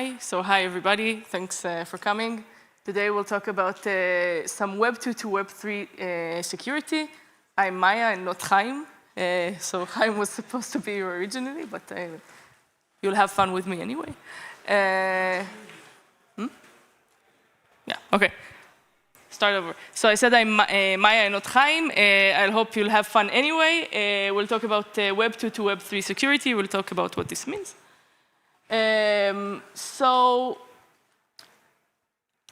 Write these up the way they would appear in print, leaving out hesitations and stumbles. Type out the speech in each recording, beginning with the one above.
Hi everybody, thanks for coming. Today we'll talk about some Web2 to Web3 security. I'm Maya and not Chaim. So Chaim was supposed to be here originally, but you'll have fun with me anyway. Yeah, okay. Start over. So I said I'm Maya and not Chaim. I hope you'll have fun anyway. We'll talk about Web2 to Web3 security. We'll talk about what this means. So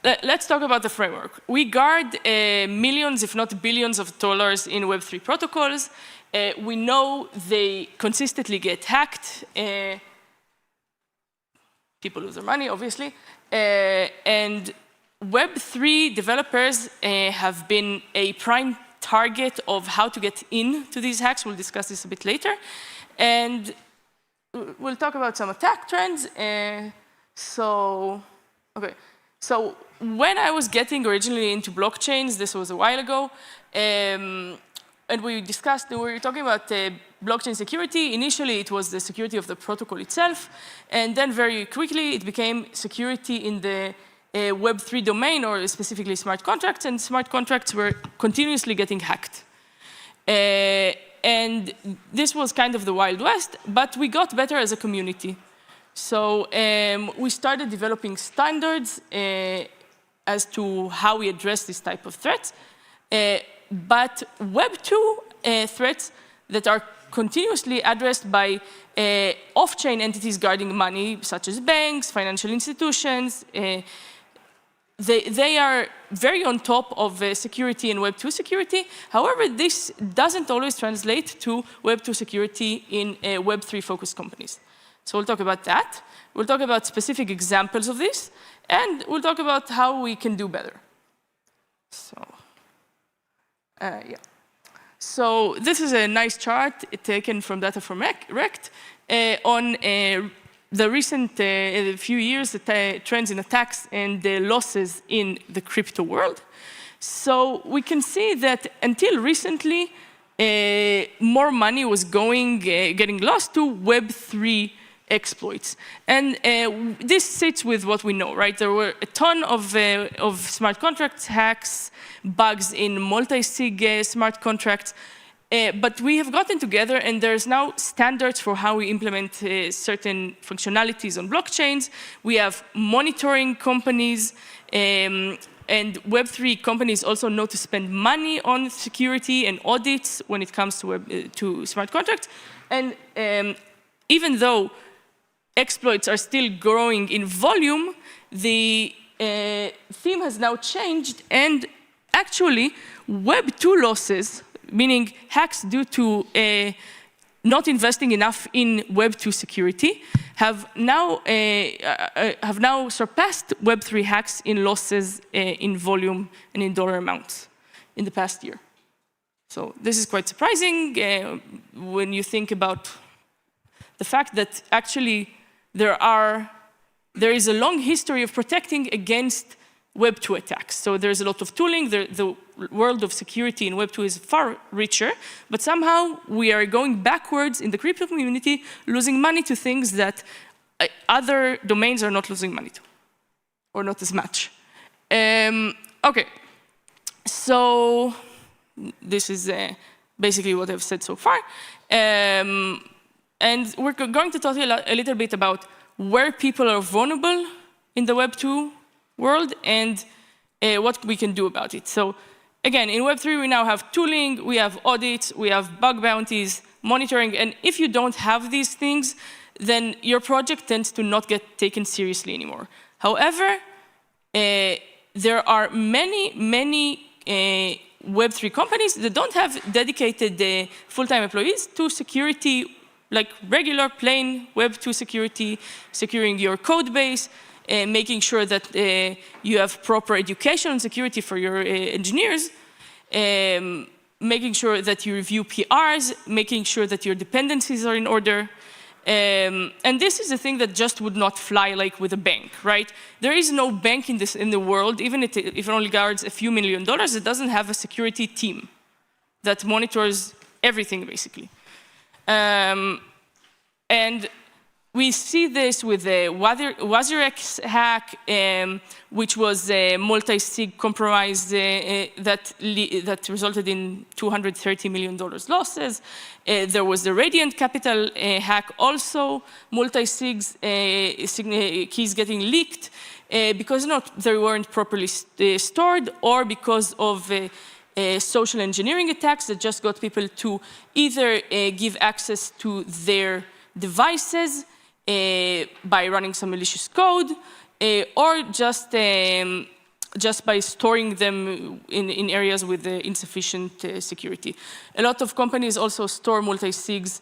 let's talk about the framework. We guard millions, if not billions of dollars in Web3 protocols. We know they consistently get hacked. People lose their money, obviously. And Web3 developers have been a prime target of how to get into these hacks. We'll discuss this a bit later. And we'll talk about some attack trends. So when I was getting originally into blockchains, this was a while ago, and we were talking about blockchain security. Initially, it was the security of the protocol itself, and then very quickly, it became security in the Web3 domain, or specifically smart contracts, and smart contracts were continuously getting hacked. And this was kind of the Wild West, but we got better as a community. So we started developing standards as to how we address this type of threats. But Web2 threats that are continuously addressed by off-chain entities guarding money, such as banks, financial institutions, they are very on top of security and Web2 security. However, this doesn't always translate to Web2 security in Web3-focused companies. So we'll talk about that. We'll talk about specific examples of this, and we'll talk about how we can do better. So, yeah. So this is a nice chart taken from data from Rect on the recent few years, the trends in attacks and the losses in the crypto world. So we can see that until recently, more money was getting lost to Web3 exploits. And this sits with what we know, right? There were a ton of smart contracts hacks, bugs in multi-sig smart contracts. But we have gotten together, and there's now standards for how we implement certain functionalities on blockchains. We have monitoring companies, and Web3 companies also know to spend money on security and audits when it comes to smart contracts. And even though exploits are still growing in volume, the theme has now changed, and actually Web2 losses, meaning hacks due to not investing enough in Web2 security, have now surpassed Web3 hacks in losses in volume and in dollar amounts in the past year. So this is quite surprising when you think about the fact that actually there is a long history of protecting against Web2 attacks. So there's a lot of tooling. The world of security in Web2 is far richer, but somehow we are going backwards in the crypto community, losing money to things that other domains are not losing money to, or not as much. Okay, so this is basically what I've said so far. And we're going to talk a little bit about where people are vulnerable in the Web2 world and what we can do about it. So again, in Web3, we now have tooling, we have audits, we have bug bounties, monitoring, and if you don't have these things, then your project tends to not get taken seriously anymore. However, there are many Web3 companies that don't have dedicated full-time employees to security, like regular plain Web2 security, securing your code base, making sure that you have proper education and security for your engineers, making sure that you review PRs, making sure that your dependencies are in order. And this is a thing that just would not fly like with a bank, right? There is no bank in the world, even if it only guards a few $1 million, it doesn't have a security team that monitors everything, basically. And we see this with the WazirX hack, which was a multi-sig compromise that resulted in $230 million losses. There was the Radiant Capital hack also, multi-sigs keys getting leaked because they weren't properly stored, or because of social engineering attacks that just got people to either give access to their devices by running some malicious code, or just by storing them in areas with insufficient security. A lot of companies also store multi-sigs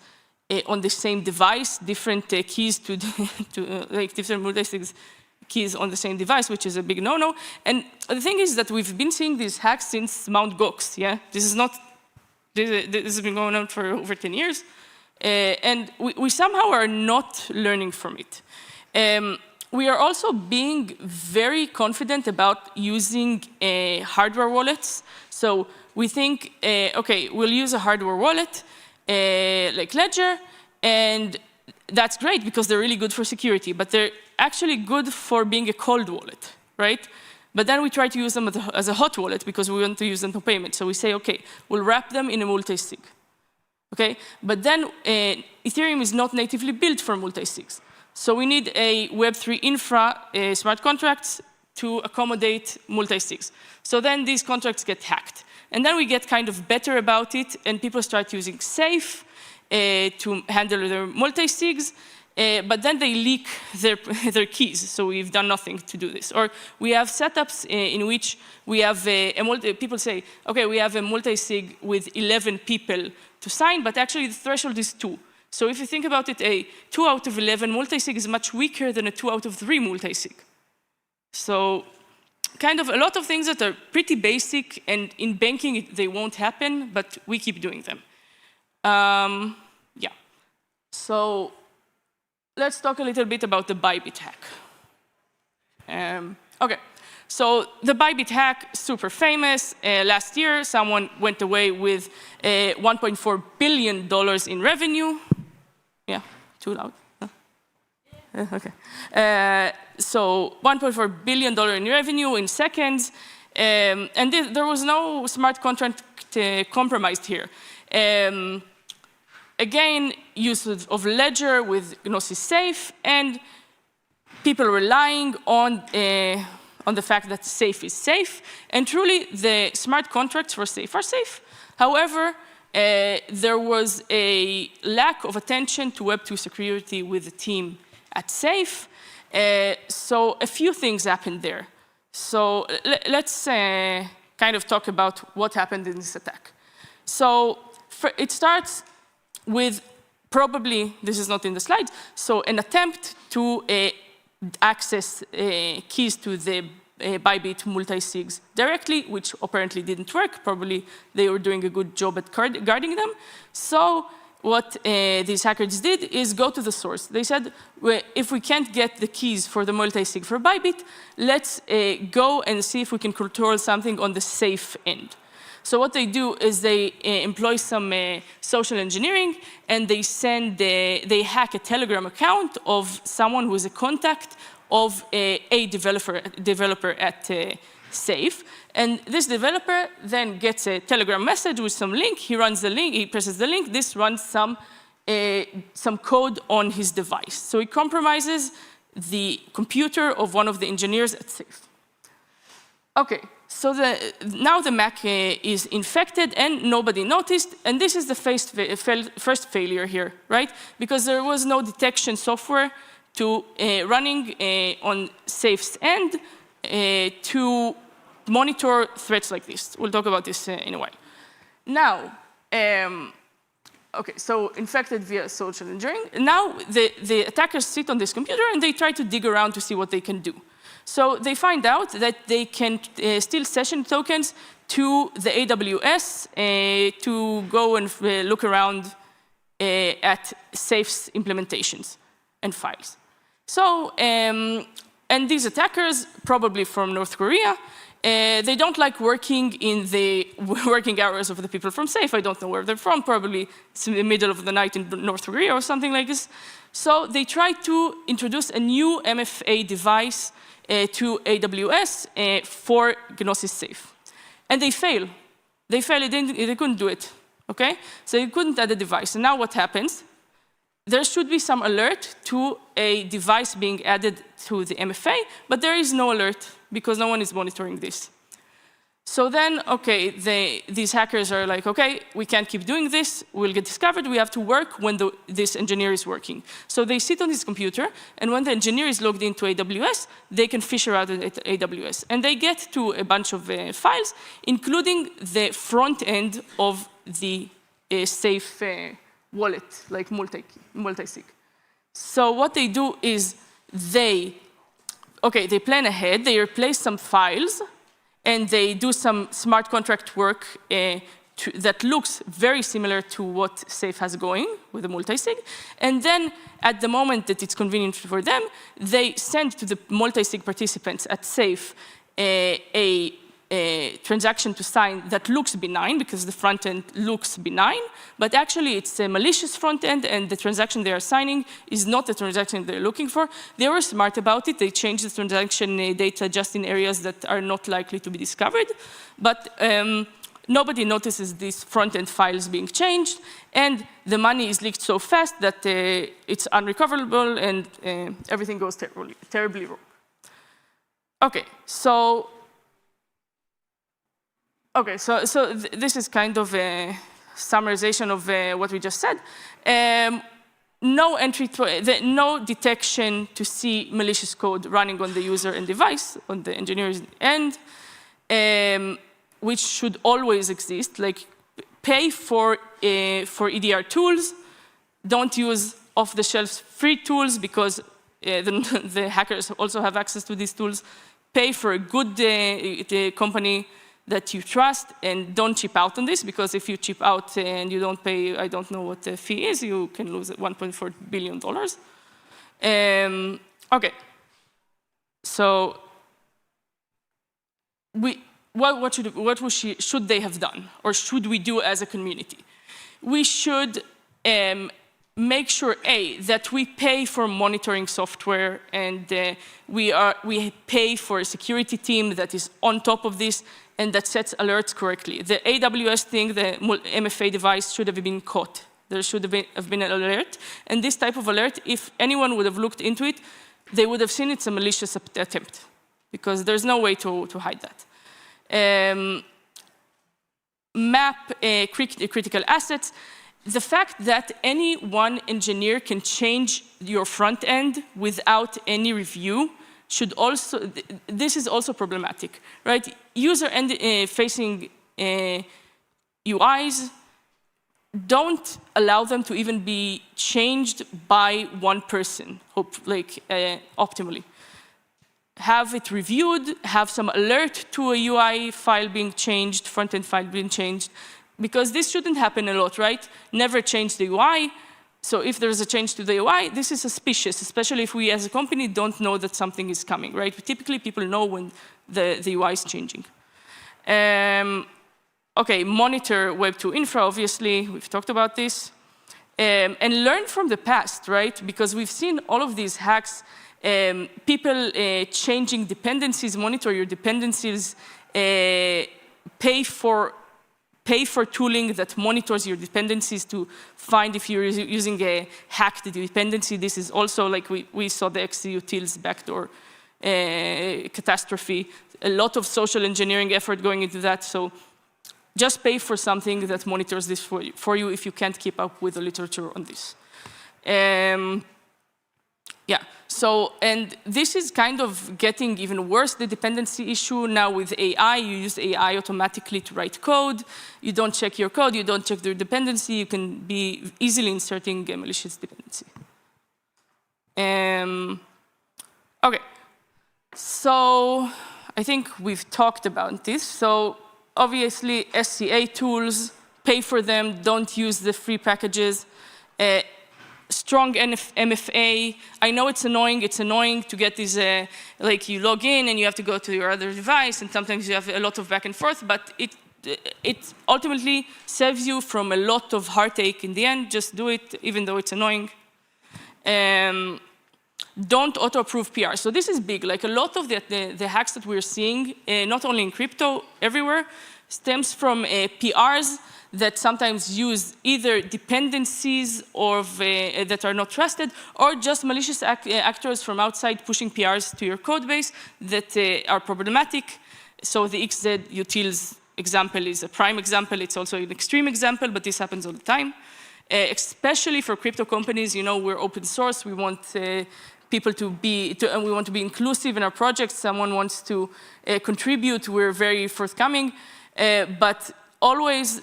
on the same device, different keys to like different multi-sigs keys on the same device, which is a big no-no. And the thing is that we've been seeing these hacks since Mt. Gox. Yeah, this has been going on for over 10 years. And we somehow are not learning from it. We are also being very confident about using hardware wallets. So we think, okay, we'll use a hardware wallet like Ledger, and that's great because they're really good for security, but they're actually good for being a cold wallet, right? But then we try to use them as a hot wallet because we want to use them for payment. So we say, okay, we'll wrap them in a multi-sig. Okay, but then Ethereum is not natively built for multi-sigs. So we need a Web3 infra smart contracts to accommodate multi-sigs. So then these contracts get hacked. And then we get kind of better about it, and people start using Safe to handle their multi-sigs, but then they leak their keys, so we've done nothing to do this. Or we have setups in which we have people say, okay, we have a multi-sig with 11 people to sign, but actually the threshold is 2. So if you think about it, a 2 out of 11 multi-sig is much weaker than a 2 out of 3 multi-sig. So kind of a lot of things that are pretty basic, and in banking they won't happen, but we keep doing them. Yeah. So let's talk a little bit about the ByBit hack. Okay, so the ByBit hack, super famous. Last year, someone went away with $1.4 billion in revenue. Yeah, too loud? Huh? Okay. So $1.4 billion in revenue in seconds. And there was no smart contract compromised here. Again, use of Ledger with Gnosis Safe, and people relying on the fact that Safe is safe. And truly, the smart contracts for Safe are safe. However, there was a lack of attention to Web2 security with the team at Safe. So a few things happened there. So let's kind of talk about what happened in this attack. So it starts with probably, this is not in the slides, so an attempt to access keys to the ByBit multi-sigs directly, which apparently didn't work. Probably they were doing a good job at guarding them. So what these hackers did is go to the source. They said, well, if we can't get the keys for the multi-sig for ByBit, let's go and see if we can control something on the safe end. So what they do is they employ some social engineering, and they hack a Telegram account of someone who is a contact of a developer at Safe. And this developer then gets a Telegram message with some link. He runs the link, he presses the link. This runs some code on his device. So he compromises the computer of one of the engineers at Safe. Okay, so now the Mac is infected and nobody noticed, and this is the first failure here, right? Because there was no detection software to running on Safe's end to monitor threats like this. We'll talk about this in a while. Now, okay, so infected via social engineering. Now the attackers sit on this computer and they try to dig around to see what they can do. So they find out that they can steal session tokens to the AWS to go and look around at Safe's implementations and files. So, and these attackers, probably from North Korea, They don't like working in the working hours of the people from SAFE. I don't know where they're from, probably it's in the middle of the night in North Korea or something like this. So they tried to introduce a new MFA device to AWS for Gnosis Safe. And they failed. They failed, they couldn't do it, okay? So they couldn't add a device. And now what happens? There should be some alert to a device being added to the MFA, but there is no alert because no one is monitoring this. So then, okay, these hackers are like, okay, we can't keep doing this, we'll get discovered, we have to work when this engineer is working. So they sit on his computer, and when the engineer is logged into AWS, they can fish around at AWS. And they get to a bunch of files, including the front end of the safe wallet, like multi-sig. So what they do is they plan ahead, they replace some files, and they do some smart contract work that looks very similar to what SAFE has going with the multi-sig. And then at the moment that it's convenient for them, they send to the multi-sig participants at SAFE a transaction to sign that looks benign because the front end looks benign, but actually it's a malicious front end and the transaction they are signing is not the transaction they're looking for. They were smart about it. They changed the transaction data just in areas that are not likely to be discovered, but nobody notices these front end files being changed, and the money is leaked so fast that it's unrecoverable and everything goes terribly wrong. Okay, so this is kind of a summarization of what we just said. No detection to see malicious code running on the user and device, on the engineer's end, which should always exist. Like, pay for EDR tools. Don't use off-the-shelf free tools because the hackers also have access to these tools. Pay for a good company that you trust, and don't chip out on this, because if you chip out and you don't pay, I don't know what the fee is, you can lose $1.4 billion. Okay, so what should they have done, or should we do as a community? We should make sure, that we pay for monitoring software, and we pay for a security team that is on top of this and that sets alerts correctly. The AWS thing, the MFA device, should have been caught. There should have been an alert. And this type of alert, if anyone would have looked into it, they would have seen it's a malicious attempt, because there's no way to hide that. Map critical assets. The fact that any one engineer can change your front end without any review should also, this is also problematic, right? User-facing UIs, don't allow them to even be changed by one person, optimally. Have it reviewed, have some alert to a UI file being changed, front-end file being changed, because this shouldn't happen a lot, right? Never change the UI. So if there's a change to the UI, this is suspicious, especially if we as a company don't know that something is coming, right? Typically, people know when the UI is changing. Okay, monitor web2 infra, obviously. We've talked about this. And learn from the past, right? Because we've seen all of these hacks, people changing dependencies, monitor your dependencies, pay for tooling that monitors your dependencies to find if you're using a hacked dependency. This is also, like we saw the XCUtils backdoor catastrophe. A lot of social engineering effort going into that. So just pay for something that monitors this for you if you can't keep up with the literature on this. Yeah, so, and this is kind of getting even worse, the dependency issue now with AI. You use AI automatically to write code. You don't check your code, you don't check the dependency. You can be easily inserting a malicious dependency. Okay, so I think we've talked about this. So obviously, SCA tools, pay for them, don't use the free packages. strong MFA. I know it's annoying to get these, like you log in and you have to go to your other device, and sometimes you have a lot of back and forth, but it ultimately saves you from a lot of heartache in the end. Just do it, even though it's annoying. Don't auto-approve PR. So this is big. Like a lot of the hacks that we're seeing, not only in crypto, everywhere, stems from PRs that sometimes use either dependencies that are not trusted, or just malicious actors from outside pushing PRs to your code base that are problematic. So the XZ utils example is a prime example. It's also an extreme example, but this happens all the time. Especially for crypto companies, we're open source. We want people and we want to be inclusive in our projects. Someone wants to contribute. We're very forthcoming, but always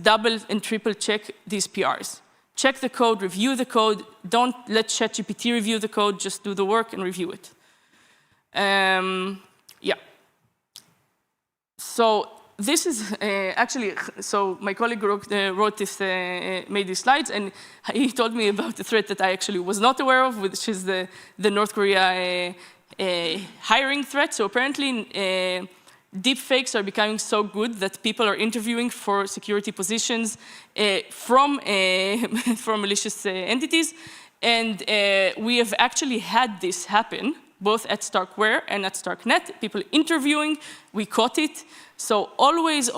double and triple check these PRs. Check the code, review the code. Don't let ChatGPT review the code. Just do the work and review it. Yeah. So this is actually, so my colleague wrote this, made these slides, and he told me about the threat that I actually was not aware of, which is the North Korea hiring threat. So apparently, deep fakes are becoming so good that people are interviewing for security positions from malicious entities. And we have actually had this happen, both at Starkware and at Starknet. People interviewing, we caught it. So always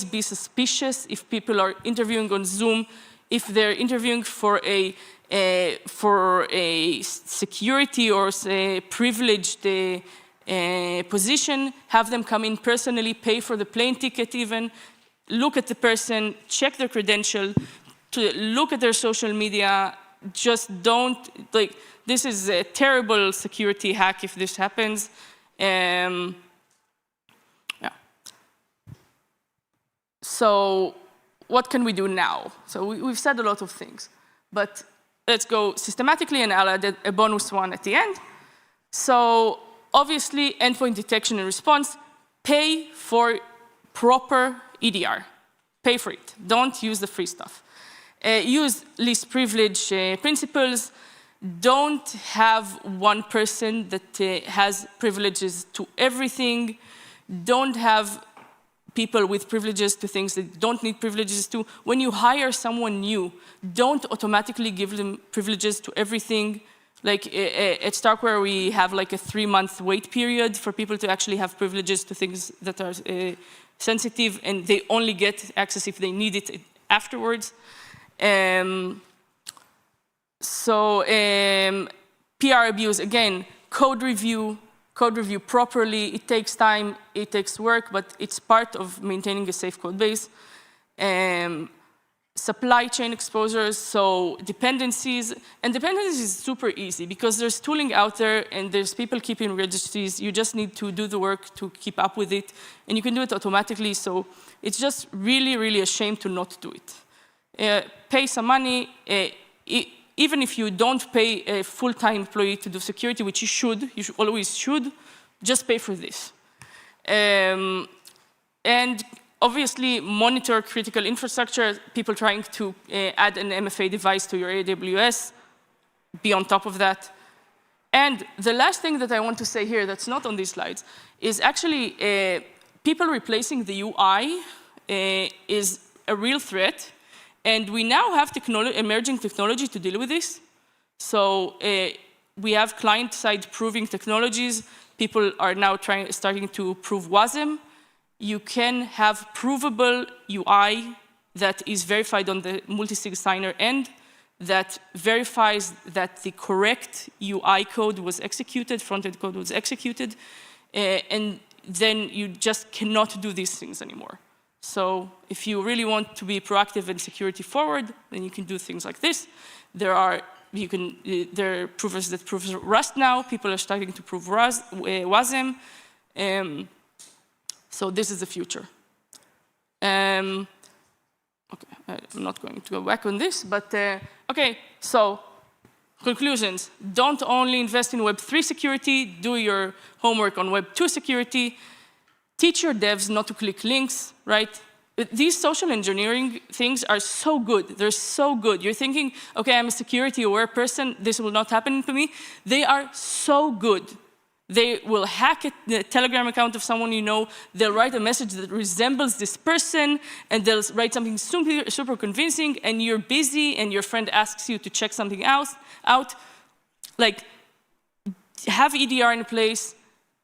be suspicious if people are interviewing on Zoom, if they're interviewing for a security or privileged position, have them come in personally, pay for the plane ticket even, look at the person, check their credential, look at their social media. Just don't, this is a terrible security hack if this happens. Yeah. So what can we do now? So we've said a lot of things, but let's go systematically, and I'll add a bonus one at the end. So obviously, endpoint detection and response, pay for proper EDR. Pay for it. Don't use the free stuff. Use least privilege principles. Don't have one person that has privileges to everything. Don't have people with privileges to things that don't need privileges to. When you hire someone new, don't automatically give them privileges to everything. Like at Starkware, we have like a 3-month wait period for people to actually have privileges to things that are sensitive, and they only get access if they need it afterwards. PR abuse, again, code review properly. It takes time, it takes work, but it's part of maintaining a safe code base. Supply chain exposures, so dependencies. And dependencies is super easy because there's tooling out there and there's people keeping registries. You just need to do the work to keep up with it, and you can do it automatically. So it's just really a shame to not do it. Pay some money. Even if you don't pay a full-time employee to do security, which you always should, just pay for this. And obviously, monitor critical infrastructure. People trying to add an MFA device to your AWS, be on top of that. And the last thing that I want to say here that's not on these slides is actually people replacing the UI is a real threat. And we now have emerging technology to deal with this. So we have client-side proving technologies. People are now starting to prove WASM. You can have provable UI that is verified on the multi-sig signer end that verifies that the correct UI code was executed, front-end code was executed, and then you just cannot do these things anymore. So if you really want to be proactive and security forward, then you can do things like this. There are provers that prove Rust now. People are starting to prove WASM. So this is the future. Okay, I'm not going to go back on this, but okay, so conclusions. Don't only invest in web3 security, do your homework on web2 security. Teach your devs not to click links, right? These social engineering things are so good. They're so good. You're thinking, okay, I'm a security-aware person. This will not happen to me. They are so good. They will hack the Telegram account of someone you know. They'll write a message that resembles this person, and they'll write something super convincing, and you're busy, and your friend asks you to check something out. Like, have EDR in place,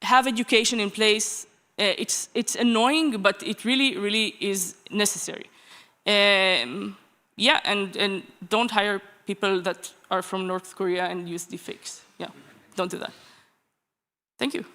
have education in place. It's annoying, but it really, really is necessary. Yeah, and don't hire people that are from North Korea and use deepfakes. Yeah, don't do that. Thank you.